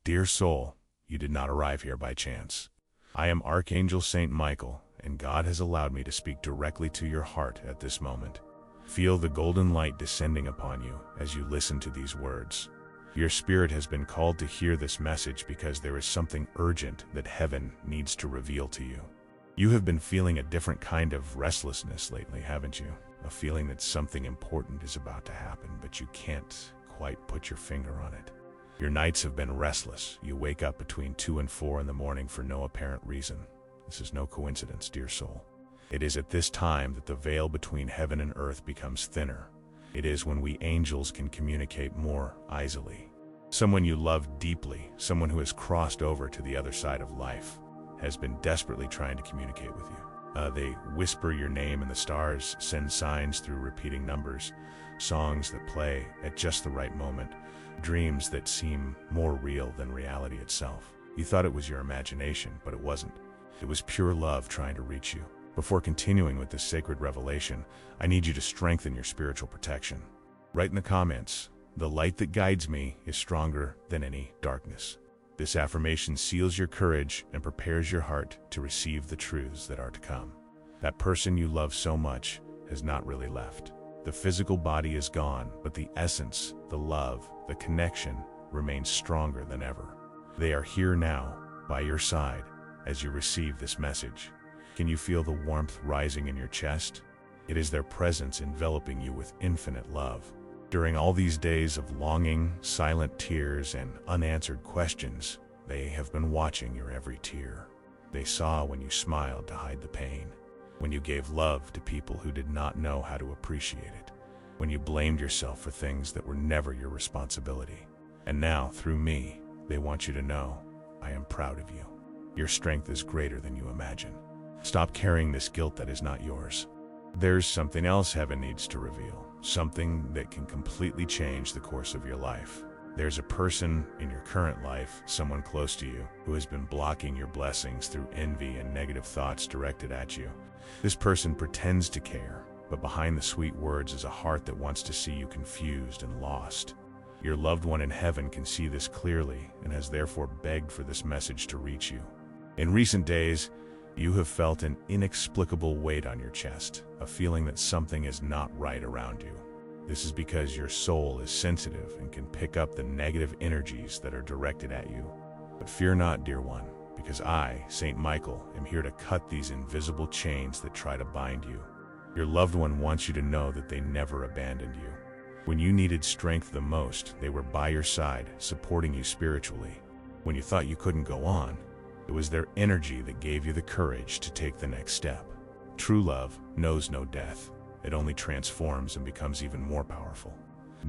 Dear soul, you did not arrive here by chance. I am Archangel Saint Michael, and God has allowed me to speak directly to your heart at this moment. Feel the golden light descending upon you as you listen to these words. Your spirit has been called to hear this message because there is something urgent that heaven needs to reveal to you. You have been feeling a different kind of restlessness lately, haven't you? A feeling that something important is about to happen, but you can't quite put your finger on it. Your nights have been restless. You wake up between 2 and 4 in the morning for no apparent reason. This is no coincidence, dear soul. It is at this time that the veil between heaven and earth becomes thinner. It is when we angels can communicate more easily. Someone you love deeply, someone who has crossed over to the other side of life, has been desperately trying to communicate with you. They whisper your name and the stars send signs through repeating numbers, songs that play at just the right moment, dreams that seem more real than reality itself. You thought it was your imagination, but it wasn't. It was pure love trying to reach you. Before continuing with this sacred revelation, I need you to strengthen your spiritual protection. Write in the comments, "The light that guides me is stronger than any darkness." This affirmation seals your courage and prepares your heart to receive the truths that are to come. That person you love so much has not really left. The physical body is gone, but the essence, the love, the connection remains stronger than ever. They are here now, by your side, as you receive this message. Can you feel the warmth rising in your chest? It is their presence enveloping you with infinite love. During all these days of longing, silent tears, and unanswered questions, they have been watching your every tear. They saw when you smiled to hide the pain, when you gave love to people who did not know how to appreciate it, when you blamed yourself for things that were never your responsibility. And now, through me, they want you to know, I am proud of you. Your strength is greater than you imagine. Stop carrying this guilt that is not yours. There's something else heaven needs to reveal, something that can completely change the course of your life. There's a person in your current life, someone close to you, who has been blocking your blessings through envy and negative thoughts directed at you. This person pretends to care, but behind the sweet words is a heart that wants to see you confused and lost. Your loved one in heaven can see this clearly and has therefore begged for this message to reach you. In recent days, you have felt an inexplicable weight on your chest, a feeling that something is not right around you. This is because your soul is sensitive and can pick up the negative energies that are directed at you. But fear not, dear one, because I, Saint Michael, am here to cut these invisible chains that try to bind you. Your loved one wants you to know that they never abandoned you. When you needed strength the most, they were by your side, supporting you spiritually. When you thought you couldn't go on, it was their energy that gave you the courage to take the next step. True love knows no death. It only transforms and becomes even more powerful.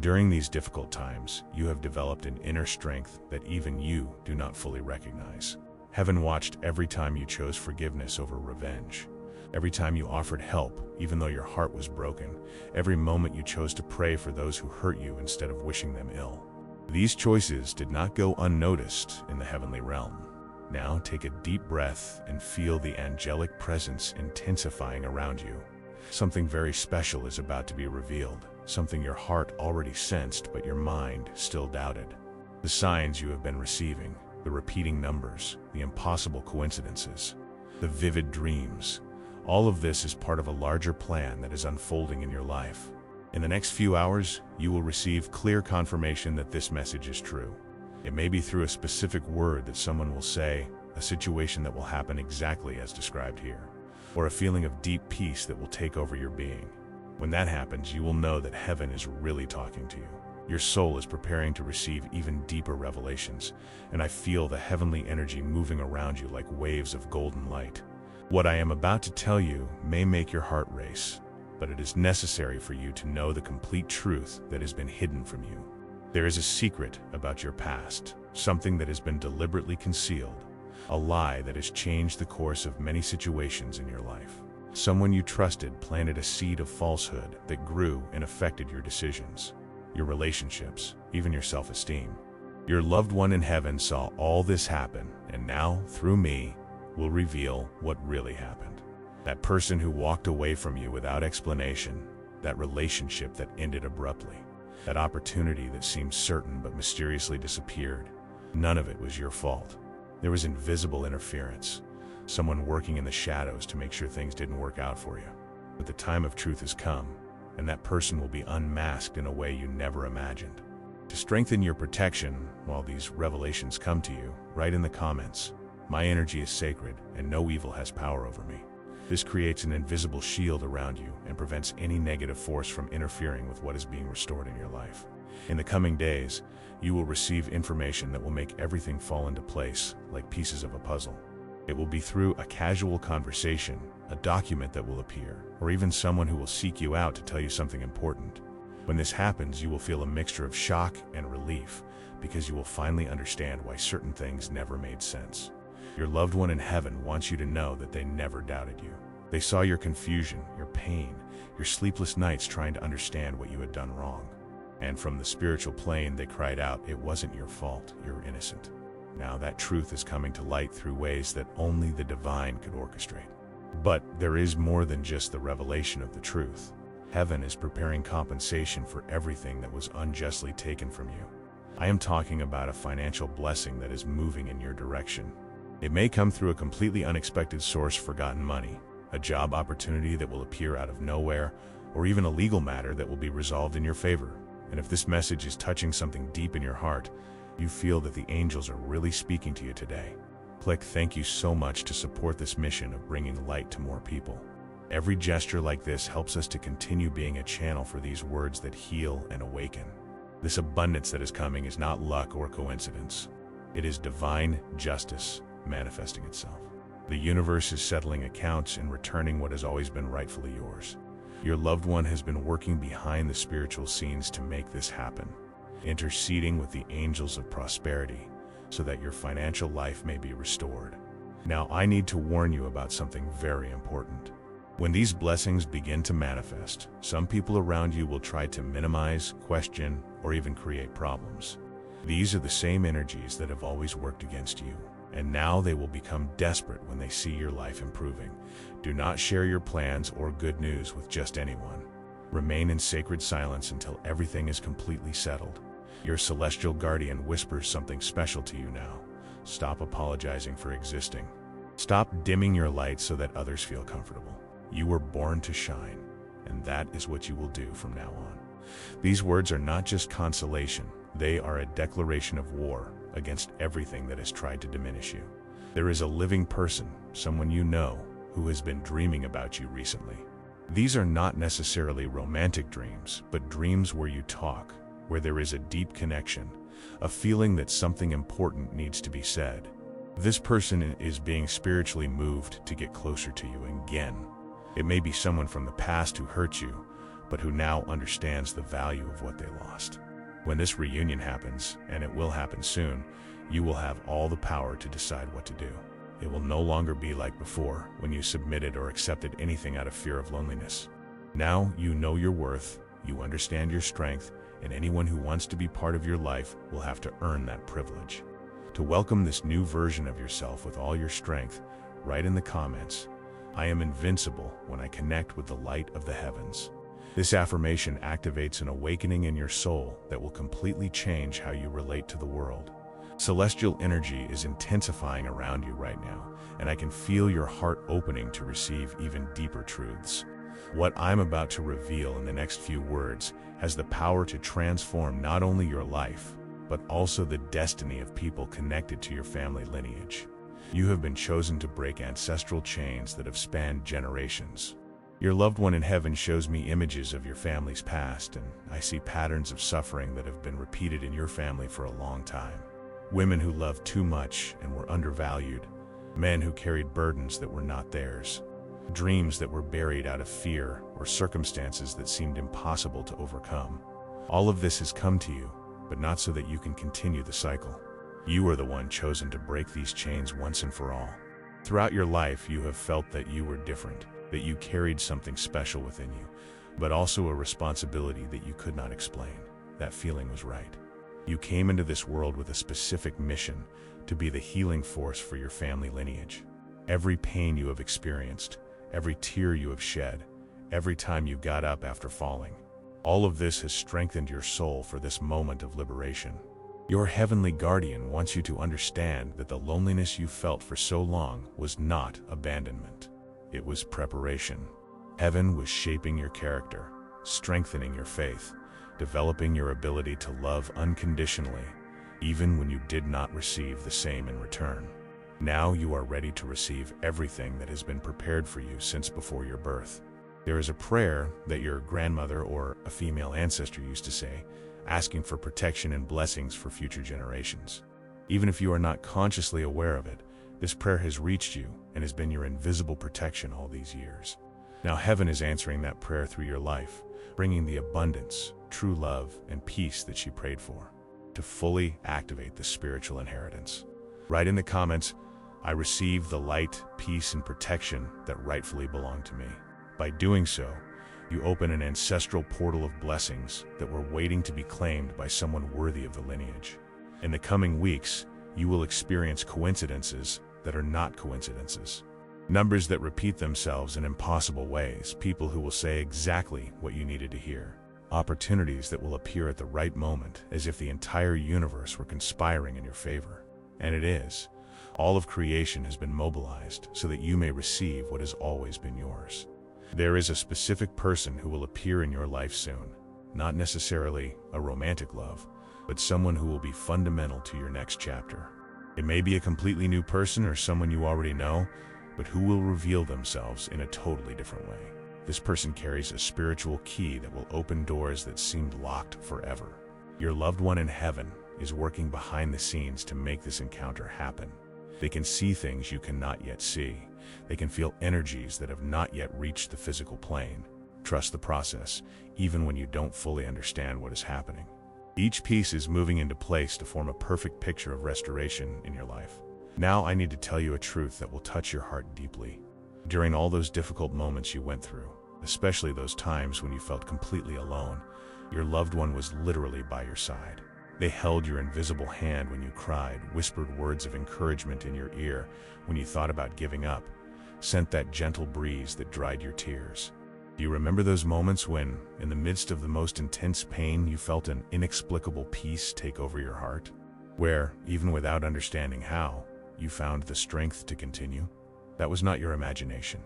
During these difficult times, you have developed an inner strength that even you do not fully recognize. Heaven watched every time you chose forgiveness over revenge. Every time you offered help, even though your heart was broken. Every moment you chose to pray for those who hurt you instead of wishing them ill. These choices did not go unnoticed in the heavenly realm. Now take a deep breath and feel the angelic presence intensifying around you. Something very special is about to be revealed, something your heart already sensed but your mind still doubted. The signs you have been receiving, the repeating numbers, the impossible coincidences, the vivid dreams, all of this is part of a larger plan that is unfolding in your life. In the next few hours, you will receive clear confirmation that this message is true. It may be through a specific word that someone will say, a situation that will happen exactly as described here, or a feeling of deep peace that will take over your being. When that happens, you will know that heaven is really talking to you. Your soul is preparing to receive even deeper revelations, and I feel the heavenly energy moving around you like waves of golden light. What I am about to tell you may make your heart race, but it is necessary for you to know the complete truth that has been hidden from you. There is a secret about your past, something that has been deliberately concealed, a lie that has changed the course of many situations in your life. Someone you trusted planted a seed of falsehood that grew and affected your decisions, your relationships, even your self-esteem. Your loved one in heaven saw all this happen, and now, through me, will reveal what really happened. That person who walked away from you without explanation, that relationship that ended abruptly, that opportunity that seemed certain but mysteriously disappeared. None of it was your fault. There was invisible interference, someone working in the shadows to make sure things didn't work out for you. But the time of truth has come, and that person will be unmasked in a way you never imagined. To strengthen your protection while these revelations come to you, write in the comments, "My energy is sacred, and no evil has power over me." This creates an invisible shield around you and prevents any negative force from interfering with what is being restored in your life. In the coming days, you will receive information that will make everything fall into place like pieces of a puzzle. It will be through a casual conversation, a document that will appear, or even someone who will seek you out to tell you something important. When this happens, you will feel a mixture of shock and relief because you will finally understand why certain things never made sense. Your loved one in heaven wants you to know that they never doubted you. They saw your confusion, your pain, your sleepless nights trying to understand what you had done wrong. And from the spiritual plane, they cried out, "It wasn't your fault, you're innocent." Now that truth is coming to light through ways that only the divine could orchestrate. But there is more than just the revelation of the truth. Heaven is preparing compensation for everything that was unjustly taken from you. I am talking about a financial blessing that is moving in your direction. It may come through a completely unexpected source, forgotten money, a job opportunity that will appear out of nowhere, or even a legal matter that will be resolved in your favor. And if this message is touching something deep in your heart, you feel that the angels are really speaking to you today, click "Thank you so much" to support this mission of bringing light to more people. Every gesture like this helps us to continue being a channel for these words that heal and awaken. This abundance that is coming is not luck or coincidence. It is divine justice manifesting itself. The universe is settling accounts and returning what has always been rightfully yours. Your loved one has been working behind the spiritual scenes to make this happen, interceding with the angels of prosperity so that your financial life may be restored. Now, I need to warn you about something very important. When these blessings begin to manifest, some people around you will try to minimize, question, or even create problems. These are the same energies that have always worked against you, and now they will become desperate when they see your life improving. Do not share your plans or good news with just anyone. Remain in sacred silence until everything is completely settled. Your celestial guardian whispers something special to you now. Stop apologizing for existing. Stop dimming your light so that others feel comfortable. You were born to shine, and that is what you will do from now on. These words are not just consolation, they are a declaration of war against everything that has tried to diminish you. There is a living person, someone you know, who has been dreaming about you recently. These are not necessarily romantic dreams, but dreams where you talk, where there is a deep connection, a feeling that something important needs to be said. This person is being spiritually moved to get closer to you again. It may be someone from the past who hurt you, but who now understands the value of what they lost. When this reunion happens, and it will happen soon, you will have all the power to decide what to do. It will no longer be like before, when you submitted or accepted anything out of fear of loneliness. Now you know your worth, you understand your strength, and anyone who wants to be part of your life will have to earn that privilege. To welcome this new version of yourself with all your strength, write in the comments, "I am invincible when I connect with the light of the heavens." This affirmation activates an awakening in your soul that will completely change how you relate to the world. Celestial energy is intensifying around you right now, and I can feel your heart opening to receive even deeper truths. What I'm about to reveal in the next few words has the power to transform not only your life, but also the destiny of people connected to your family lineage. You have been chosen to break ancestral chains that have spanned generations. Your loved one in heaven shows me images of your family's past, and I see patterns of suffering that have been repeated in your family for a long time. Women who loved too much and were undervalued, men who carried burdens that were not theirs, dreams that were buried out of fear, or circumstances that seemed impossible to overcome. All of this has come to you, but not so that you can continue the cycle. You are the one chosen to break these chains once and for all. Throughout your life, you have felt that you were different, that you carried something special within you, but also a responsibility that you could not explain. That feeling was right. You came into this world with a specific mission to be the healing force for your family lineage. Every pain you have experienced, every tear you have shed, every time you got up after falling, all of this has strengthened your soul for this moment of liberation. Your heavenly guardian wants you to understand that the loneliness you felt for so long was not abandonment. It was preparation. Heaven was shaping your character, strengthening your faith, developing your ability to love unconditionally, even when you did not receive the same in return. Now you are ready to receive everything that has been prepared for you since before your birth. There is a prayer that your grandmother or a female ancestor used to say, asking for protection and blessings for future generations. Even if you are not consciously aware of it, this prayer has reached you and has been your invisible protection all these years. Now heaven is answering that prayer through your life, bringing the abundance, true love, and peace that she prayed for, to fully activate the spiritual inheritance. Write in the comments, "I receive the light, peace, and protection that rightfully belong to me." By doing so, you open an ancestral portal of blessings that were waiting to be claimed by someone worthy of the lineage. In the coming weeks, you will experience coincidences that are not coincidences. Numbers that repeat themselves in impossible ways, people who will say exactly what you needed to hear. Opportunities that will appear at the right moment, as if the entire universe were conspiring in your favor. And it is. All of creation has been mobilized so that you may receive what has always been yours. There is a specific person who will appear in your life soon. Not necessarily a romantic love, but someone who will be fundamental to your next chapter. It may be a completely new person or someone you already know, but who will reveal themselves in a totally different way. This person carries a spiritual key that will open doors that seemed locked forever. Your loved one in heaven is working behind the scenes to make this encounter happen. They can see things you cannot yet see. They can feel energies that have not yet reached the physical plane. Trust the process, even when you don't fully understand what is happening. Each piece is moving into place to form a perfect picture of restoration in your life. Now I need to tell you a truth that will touch your heart deeply. During all those difficult moments you went through, especially those times when you felt completely alone, your loved one was literally by your side. They held your invisible hand when you cried, whispered words of encouragement in your ear when you thought about giving up, sent that gentle breeze that dried your tears. Do you remember those moments when, in the midst of the most intense pain, you felt an inexplicable peace take over your heart? Where, even without understanding how, you found the strength to continue? That was not your imagination.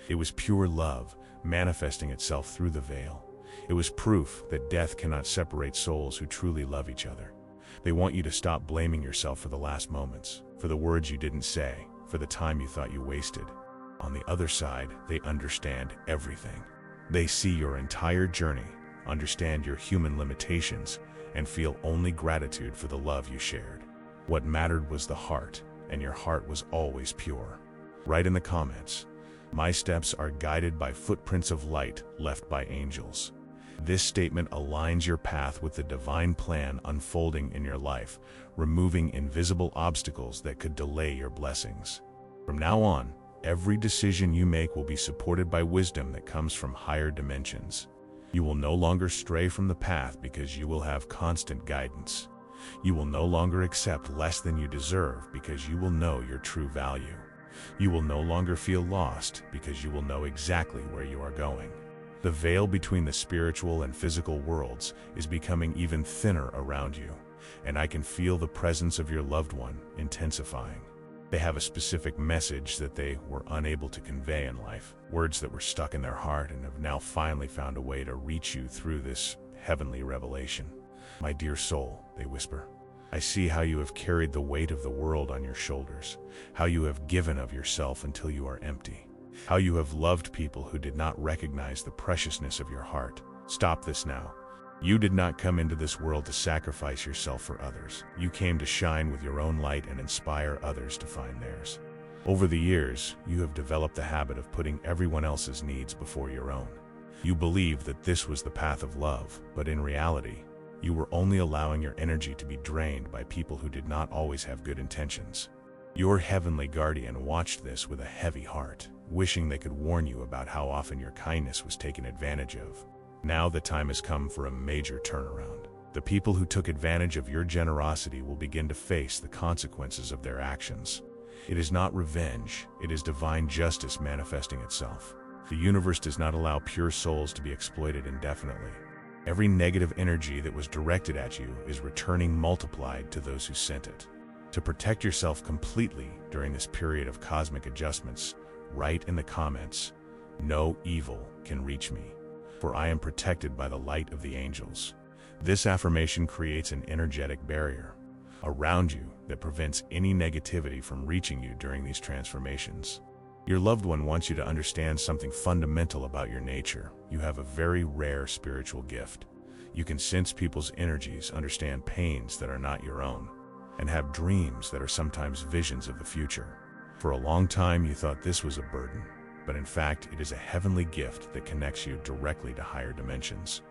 It was pure love, manifesting itself through the veil. It was proof that death cannot separate souls who truly love each other. They want you to stop blaming yourself for the last moments, for the words you didn't say, for the time you thought you wasted. On the other side, they understand everything. They see your entire journey, understand your human limitations, and feel only gratitude for the love you shared. What mattered was the heart, and your heart was always pure. Write in the comments, "My steps are guided by footprints of light left by angels." This statement aligns your path with the divine plan unfolding in your life, removing invisible obstacles that could delay your blessings. From now on, every decision you make will be supported by wisdom that comes from higher dimensions. You will no longer stray from the path because you will have constant guidance. You will no longer accept less than you deserve because you will know your true value. You will no longer feel lost because you will know exactly where you are going. The veil between the spiritual and physical worlds is becoming even thinner around you, and I can feel the presence of your loved one intensifying. They have a specific message that they were unable to convey in life, words that were stuck in their heart and have now finally found a way to reach you through this heavenly revelation. "My dear soul," they whisper, "I see how you have carried the weight of the world on your shoulders, how you have given of yourself until you are empty, how you have loved people who did not recognize the preciousness of your heart. Stop this now. You did not come into this world to sacrifice yourself for others. You came to shine with your own light and inspire others to find theirs. Over the years, you have developed the habit of putting everyone else's needs before your own. You believed that this was the path of love, but in reality, you were only allowing your energy to be drained by people who did not always have good intentions. Your heavenly guardian watched this with a heavy heart, wishing they could warn you about how often your kindness was taken advantage of. Now the time has come for a major turnaround. The people who took advantage of your generosity will begin to face the consequences of their actions. It is not revenge, it is divine justice manifesting itself. The universe does not allow pure souls to be exploited indefinitely. Every negative energy that was directed at you is returning multiplied to those who sent it. To protect yourself completely during this period of cosmic adjustments, write in the comments, "No evil can reach me, for I am protected by the light of the angels." This affirmation creates an energetic barrier around you that prevents any negativity from reaching you during these transformations. Your loved one wants you to understand something fundamental about your nature. You have a very rare spiritual gift. You can sense people's energies, understand pains that are not your own, and have dreams that are sometimes visions of the future. For a long time, you thought this was a burden, but in fact, it is a heavenly gift that connects you directly to higher dimensions.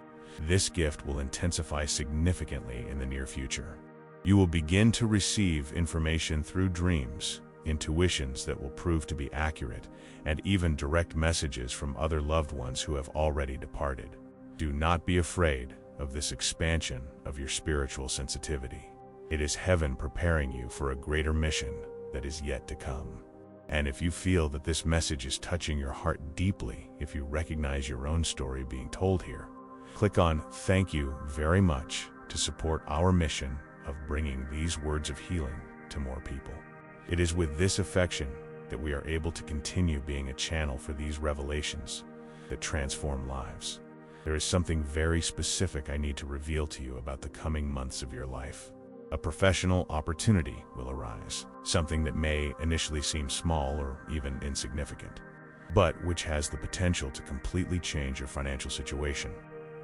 This gift will intensify significantly in the near future. You will begin to receive information through dreams, intuitions that will prove to be accurate, and even direct messages from other loved ones who have already departed. Do not be afraid of this expansion of your spiritual sensitivity. It is heaven preparing you for a greater mission that is yet to come. And if you feel that this message is touching your heart deeply, if you recognize your own story being told here, click on "Thank you very much" to support our mission of bringing these words of healing to more people. It is with this affection that we are able to continue being a channel for these revelations that transform lives. There is something very specific I need to reveal to you about the coming months of your life. A professional opportunity will arise, something that may initially seem small or even insignificant, but which has the potential to completely change your financial situation.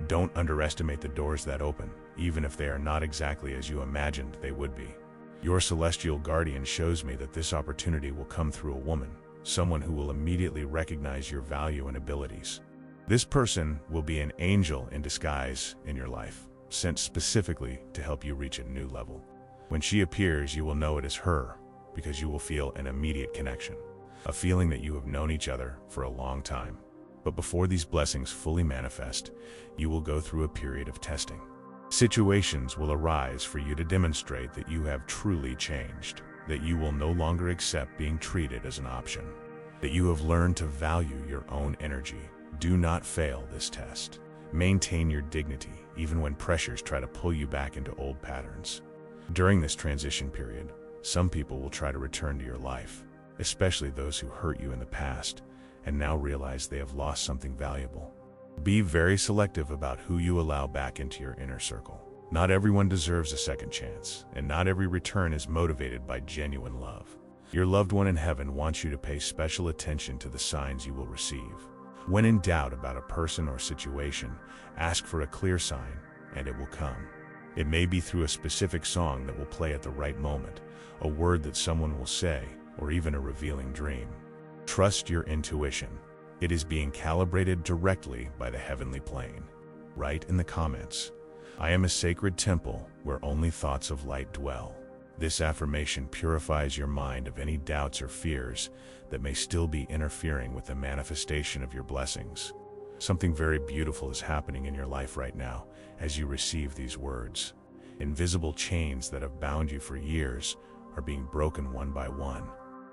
Don't underestimate the doors that open, even if they are not exactly as you imagined they would be. Your celestial guardian shows me that this opportunity will come through a woman, someone who will immediately recognize your value and abilities. This person will be an angel in disguise in your life, sent specifically to help you reach a new level. When she appears, you will know it is her, because you will feel an immediate connection, a feeling that you have known each other for a long time. But before these blessings fully manifest, you will go through a period of testing. Situations will arise for you to demonstrate that you have truly changed, that you will no longer accept being treated as an option, that you have learned to value your own energy. Do not fail this test. Maintain your dignity, even when pressures try to pull you back into old patterns. During this transition period, some people will try to return to your life, especially those who hurt you in the past and now realize they have lost something valuable. Be very selective about who you allow back into your inner circle. Not everyone deserves a second chance, and not every return is motivated by genuine love. Your loved one in heaven wants you to pay special attention to the signs you will receive. When in doubt about a person or situation, ask for a clear sign, and it will come. It may be through a specific song that will play at the right moment, a word that someone will say, or even a revealing dream. Trust your intuition. It is being calibrated directly by the heavenly plane. Write in the comments, "I am a sacred temple where only thoughts of light dwell." This affirmation purifies your mind of any doubts or fears that may still be interfering with the manifestation of your blessings. Something very beautiful is happening in your life right now as you receive these words. Invisible chains that have bound you for years are being broken one by one.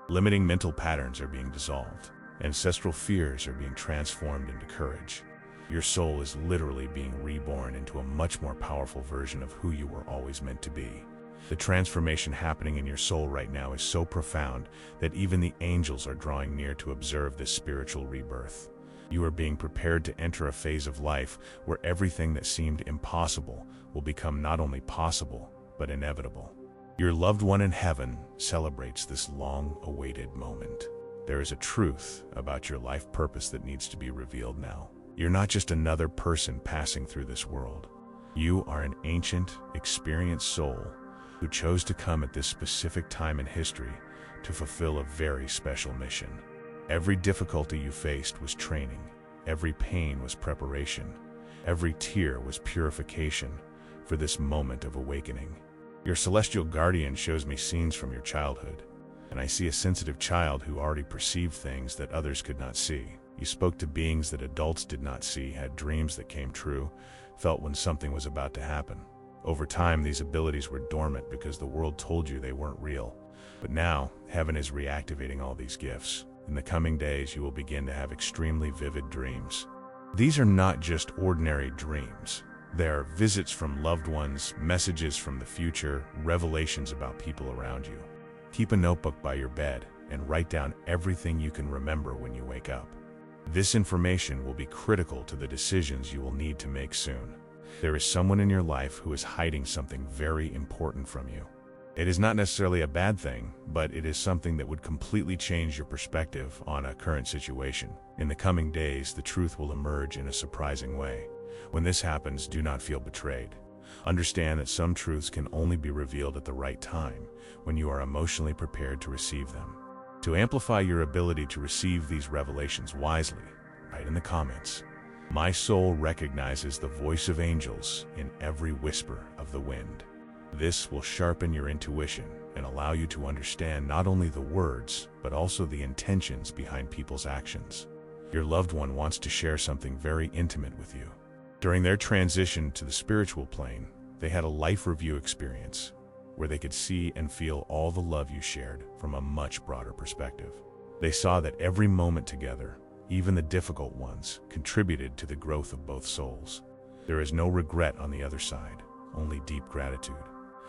Limiting mental patterns are being dissolved. Ancestral fears are being transformed into courage. Your soul is literally being reborn into a much more powerful version of who you were always meant to be. The transformation happening in your soul right now is so profound that even the angels are drawing near to observe this spiritual rebirth. You are being prepared to enter a phase of life where everything that seemed impossible will become not only possible, but inevitable. Your loved one in heaven celebrates this long-awaited moment. There is a truth about your life purpose that needs to be revealed now. You're not just another person passing through this world. You are an ancient, experienced soul who chose to come at this specific time in history to fulfill a very special mission. Every difficulty you faced was training. Every pain was preparation. Every tear was purification for this moment of awakening. Your celestial guardian shows me scenes from your childhood, and I see a sensitive child who already perceived things that others could not see. You spoke to beings that adults did not see, had dreams that came true, felt when something was about to happen. Over time, these abilities were dormant because the world told you they weren't real. But now, heaven is reactivating all these gifts. In the coming days, you will begin to have extremely vivid dreams. These are not just ordinary dreams. There are visits from loved ones, messages from the future, revelations about people around you. Keep a notebook by your bed and write down everything you can remember when you wake up. This information will be critical to the decisions you will need to make soon. There is someone in your life who is hiding something very important from you. It is not necessarily a bad thing, but it is something that would completely change your perspective on a current situation. In the coming days, the truth will emerge in a surprising way. When this happens, do not feel betrayed. Understand that some truths can only be revealed at the right time, when you are emotionally prepared to receive them. To amplify your ability to receive these revelations wisely, write in the comments, "My soul recognizes the voice of angels in every whisper of the wind." This will sharpen your intuition and allow you to understand not only the words, but also the intentions behind people's actions. Your loved one wants to share something very intimate with you. During their transition to the spiritual plane, they had a life review experience where they could see and feel all the love you shared from a much broader perspective. They saw that every moment together, even the difficult ones, contributed to the growth of both souls. There is no regret on the other side, only deep gratitude.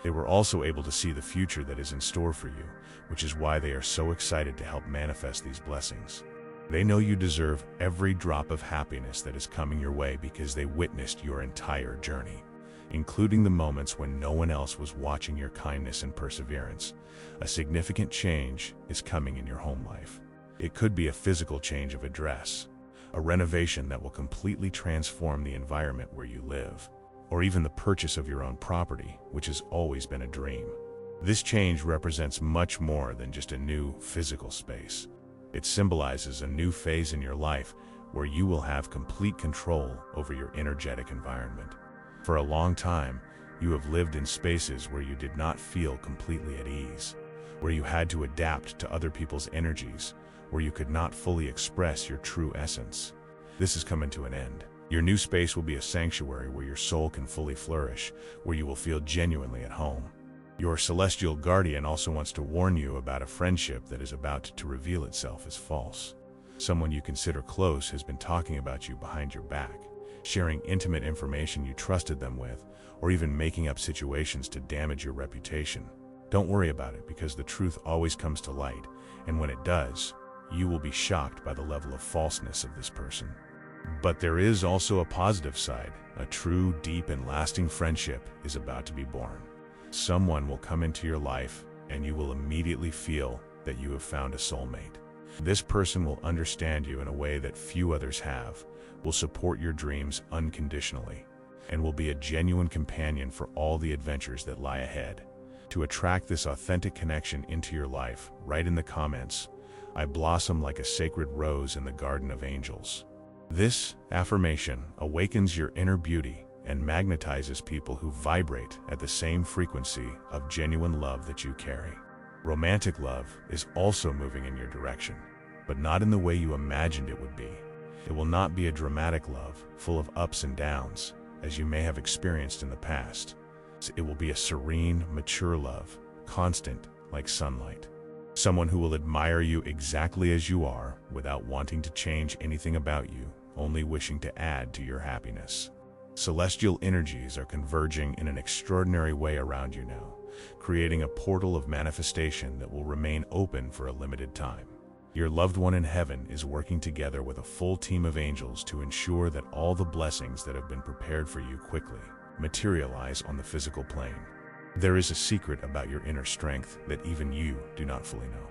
They were also able to see the future that is in store for you, which is why they are so excited to help manifest these blessings. They know you deserve every drop of happiness that is coming your way because they witnessed your entire journey, including the moments when no one else was watching your kindness and perseverance. A significant change is coming in your home life. It could be a physical change of address, a renovation that will completely transform the environment where you live, or even the purchase of your own property, which has always been a dream. This change represents much more than just a new physical space. It symbolizes a new phase in your life where you will have complete control over your energetic environment. For a long time, you have lived in spaces where you did not feel completely at ease, where you had to adapt to other people's energies, where you could not fully express your true essence. This is coming to an end. Your new space will be a sanctuary where your soul can fully flourish, where you will feel genuinely at home. Your celestial guardian also wants to warn you about a friendship that is about to reveal itself as false. Someone you consider close has been talking about you behind your back, sharing intimate information you trusted them with, or even making up situations to damage your reputation. Don't worry about it because the truth always comes to light, and when it does, you will be shocked by the level of falseness of this person. But there is also a positive side. A true, deep, and lasting friendship is about to be born. Someone will come into your life, and you will immediately feel that you have found a soulmate. This person will understand you in a way that few others have, will support your dreams unconditionally, and will be a genuine companion for all the adventures that lie ahead. To attract this authentic connection into your life, write in the comments, "I blossom like a sacred rose in the garden of angels." This affirmation awakens your inner beauty and magnetizes people who vibrate at the same frequency of genuine love that you carry. Romantic love is also moving in your direction, but not in the way you imagined it would be. It will not be a dramatic love, full of ups and downs, as you may have experienced in the past. It will be a serene, mature love, constant like sunlight. Someone who will admire you exactly as you are, without wanting to change anything about you, only wishing to add to your happiness. Celestial energies are converging in an extraordinary way around you now, creating a portal of manifestation that will remain open for a limited time. Your loved one in heaven is working together with a full team of angels to ensure that all the blessings that have been prepared for you quickly materialize on the physical plane. There is a secret about your inner strength that even you do not fully know.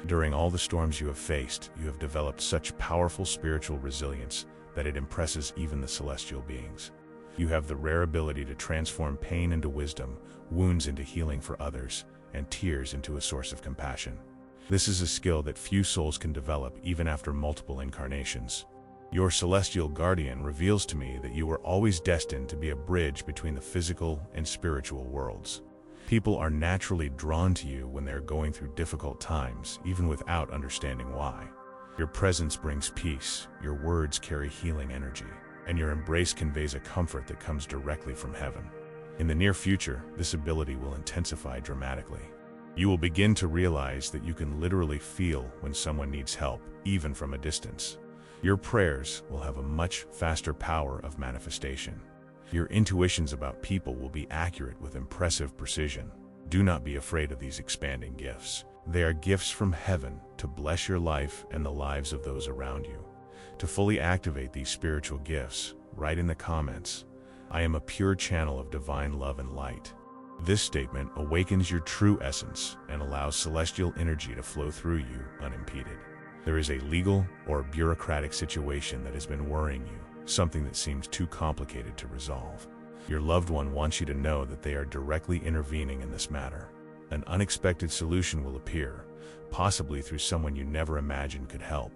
During all the storms you have faced, you have developed such powerful spiritual resilience that it impresses even the celestial beings. You have the rare ability to transform pain into wisdom, wounds into healing for others, and tears into a source of compassion. This is a skill that few souls can develop even after multiple incarnations. Your celestial guardian reveals to me that you were always destined to be a bridge between the physical and spiritual worlds. People are naturally drawn to you when they're going through difficult times, even without understanding why. Your presence brings peace, your words carry healing energy, and your embrace conveys a comfort that comes directly from heaven. In the near future, this ability will intensify dramatically. You will begin to realize that you can literally feel when someone needs help, even from a distance. Your prayers will have a much faster power of manifestation. Your intuitions about people will be accurate with impressive precision. Do not be afraid of these expanding gifts. They are gifts from heaven to bless your life and the lives of those around you. To fully activate these spiritual gifts, write in the comments, "I am a pure channel of divine love and light." This statement awakens your true essence and allows celestial energy to flow through you unimpeded. There is a legal or bureaucratic situation that has been worrying you, something that seems too complicated to resolve. Your loved one wants you to know that they are directly intervening in this matter. An unexpected solution will appear, possibly through someone you never imagined could help.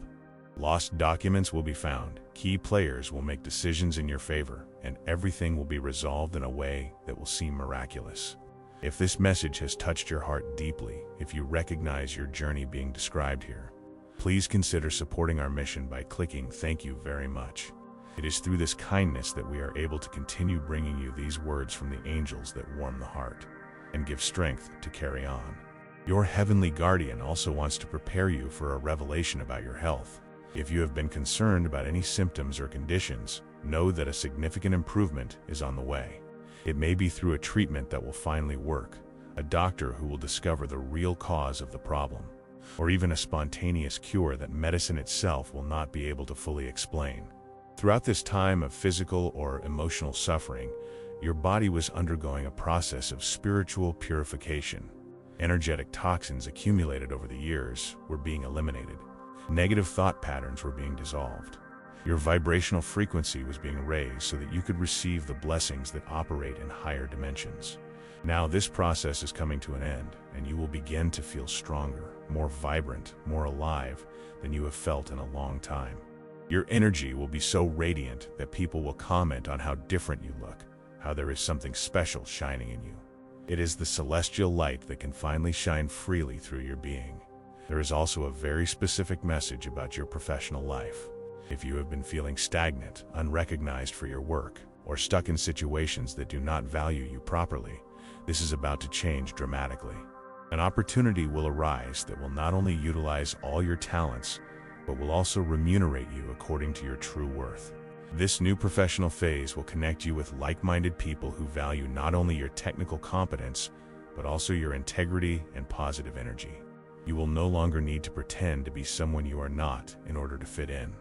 Lost documents will be found, key players will make decisions in your favor, and everything will be resolved in a way that will seem miraculous. If this message has touched your heart deeply, if you recognize your journey being described here, please consider supporting our mission by clicking "Thank you very much." It is through this kindness that we are able to continue bringing you these words from the angels that warm the heart and give strength to carry on. Your heavenly guardian also wants to prepare you for a revelation about your health. If you have been concerned about any symptoms or conditions, know that a significant improvement is on the way. It may be through a treatment that will finally work, a doctor who will discover the real cause of the problem, or even a spontaneous cure that medicine itself will not be able to fully explain. Throughout this time of physical or emotional suffering, your body was undergoing a process of spiritual purification. Energetic toxins accumulated over the years were being eliminated. Negative thought patterns were being dissolved. Your vibrational frequency was being raised so that you could receive the blessings that operate in higher dimensions. Now this process is coming to an end, and you will begin to feel stronger, more vibrant, more alive than you have felt in a long time. Your energy will be so radiant that people will comment on how different you look, how there is something special shining in you. It is the celestial light that can finally shine freely through your being. There is also a very specific message about your professional life. If you have been feeling stagnant, unrecognized for your work, or stuck in situations that do not value you properly, this is about to change dramatically. An opportunity will arise that will not only utilize all your talents, but will also remunerate you according to your true worth. This new professional phase will connect you with like-minded people who value not only your technical competence, but also your integrity and positive energy. You will no longer need to pretend to be someone you are not in order to fit in.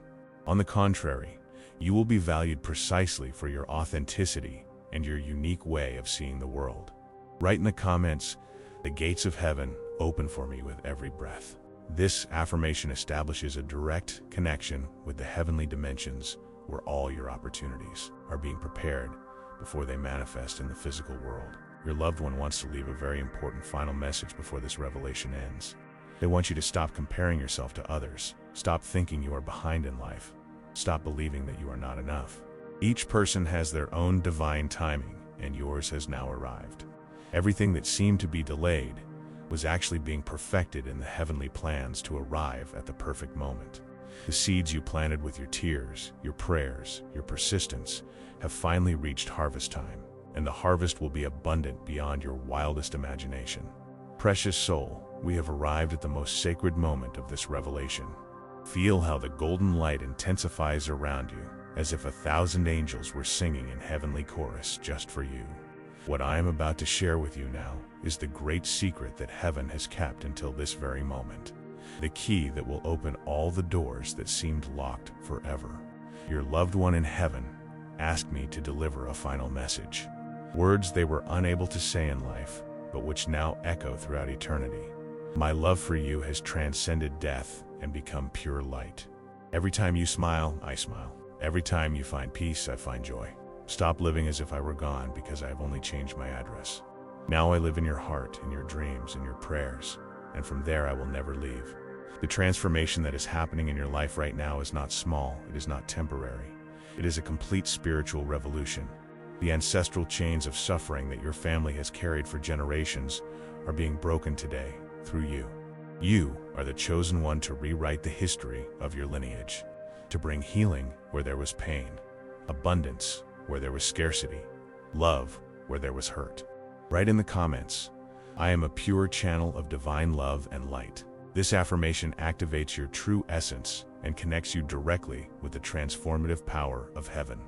On the contrary, you will be valued precisely for your authenticity and your unique way of seeing the world. Write in the comments, "The gates of heaven open for me with every breath." This affirmation establishes a direct connection with the heavenly dimensions where all your opportunities are being prepared before they manifest in the physical world. Your loved one wants to leave a very important final message before this revelation ends. They want you to stop comparing yourself to others. Stop thinking you are behind in life. Stop believing that you are not enough. Each person has their own divine timing, and yours has now arrived. Everything that seemed to be delayed was actually being perfected in the heavenly plans to arrive at the perfect moment. The seeds you planted with your tears, your prayers, your persistence have finally reached harvest time, and the harvest will be abundant beyond your wildest imagination. Precious soul, we have arrived at the most sacred moment of this revelation. Feel how the golden light intensifies around you, as if 1,000 angels were singing in heavenly chorus just for you. What I am about to share with you now is the great secret that heaven has kept until this very moment. The key that will open all the doors that seemed locked forever. Your loved one in heaven asked me to deliver a final message. Words they were unable to say in life, but which now echo throughout eternity. My love for you has transcended death and become pure light. Every time you smile, I smile. Every time you find peace, I find joy. Stop living as if I were gone because I have only changed my address. Now I live in your heart, in your dreams, in your prayers, and from there I will never leave. The transformation that is happening in your life right now is not small, it is not temporary. It is a complete spiritual revolution. The ancestral chains of suffering that your family has carried for generations are being broken today through you. You are the chosen one to rewrite the history of your lineage, to bring healing where there was pain, abundance where there was scarcity, love where there was hurt. Write in the comments, "I am a pure channel of divine love and light." This affirmation activates your true essence and connects you directly with the transformative power of heaven.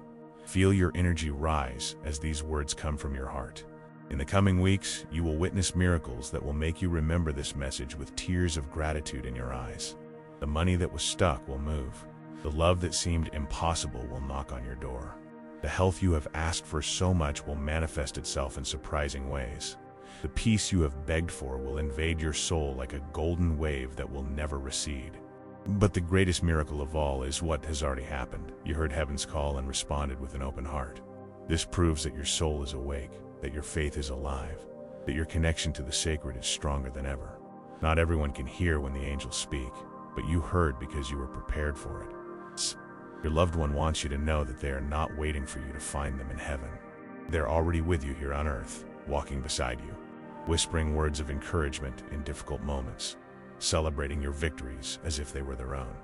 Feel your energy rise as these words come from your heart. In the coming weeks, you will witness miracles that will make you remember this message with tears of gratitude in your eyes. The money that was stuck will move. The love that seemed impossible will knock on your door. The health you have asked for so much will manifest itself in surprising ways. The peace you have begged for will invade your soul like a golden wave that will never recede. But the greatest miracle of all is what has already happened. You heard heaven's call and responded with an open heart. This proves that your soul is awake, that your faith is alive, that your connection to the sacred is stronger than ever. Not everyone can hear when the angels speak, but you heard because you were prepared for it. Your loved one wants you to know that they are not waiting for you to find them in heaven. They're already with you here on earth, walking beside you, whispering words of encouragement in difficult moments, celebrating your victories as if they were their own.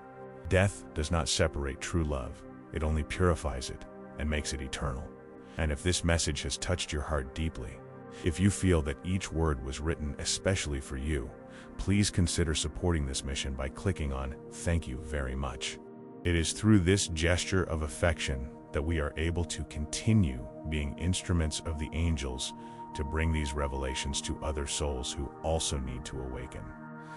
Death does not separate true love. It only purifies it and makes it eternal. And if this message has touched your heart deeply, if you feel that each word was written especially for you, please consider supporting this mission by clicking on "Thank you very much." It is through this gesture of affection that we are able to continue being instruments of the angels to bring these revelations to other souls who also need to awaken.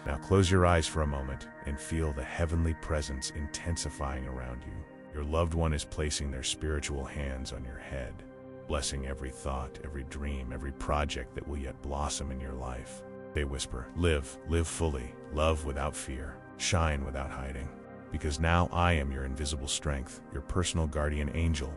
Now close your eyes for a moment and feel the heavenly presence intensifying around you. Your loved one is placing their spiritual hands on your head, blessing every thought, every dream, every project that will yet blossom in your life. They whisper, live fully, love without fear, shine without hiding. Because now I am your invisible strength, your personal guardian angel,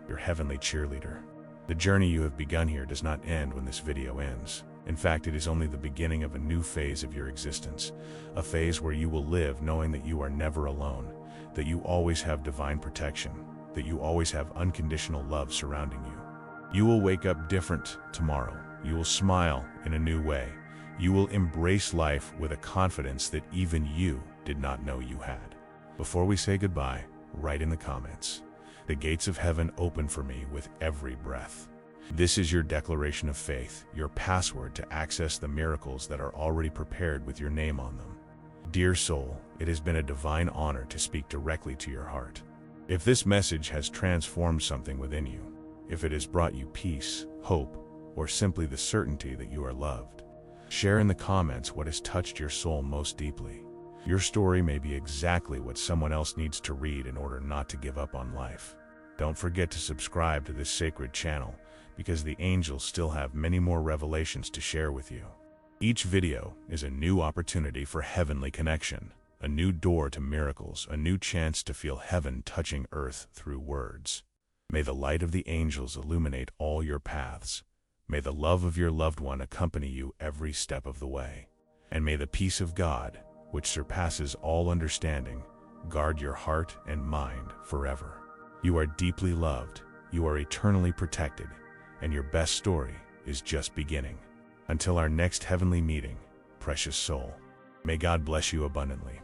your heavenly cheerleader. The journey you have begun here does not end when this video ends. In fact, it is only the beginning of a new phase of your existence, a phase where you will live knowing that you are never alone, that you always have divine protection, that you always have unconditional love surrounding you. You will wake up different tomorrow. You will smile in a new way. You will embrace life with a confidence that even you did not know you had. Before we say goodbye, write in the comments, "The gates of heaven open for me with every breath." This is your declaration of faith, your password to access the miracles that are already prepared with your name on them. Dear soul, it has been a divine honor to speak directly to your heart. If this message has transformed something within you, if it has brought you peace, hope, or simply the certainty that you are loved, share in the comments what has touched your soul most deeply. Your story may be exactly what someone else needs to read in order not to give up on life. Don't forget to subscribe to this sacred channel, because the angels still have many more revelations to share with you. Each video is a new opportunity for heavenly connection, a new door to miracles, a new chance to feel heaven touching earth through words. May the light of the angels illuminate all your paths. May the love of your loved one accompany you every step of the way. And may the peace of God, which surpasses all understanding, guard your heart and mind forever. You are deeply loved, you are eternally protected, and your best story is just beginning. Until our next heavenly meeting, precious soul, may God bless you abundantly.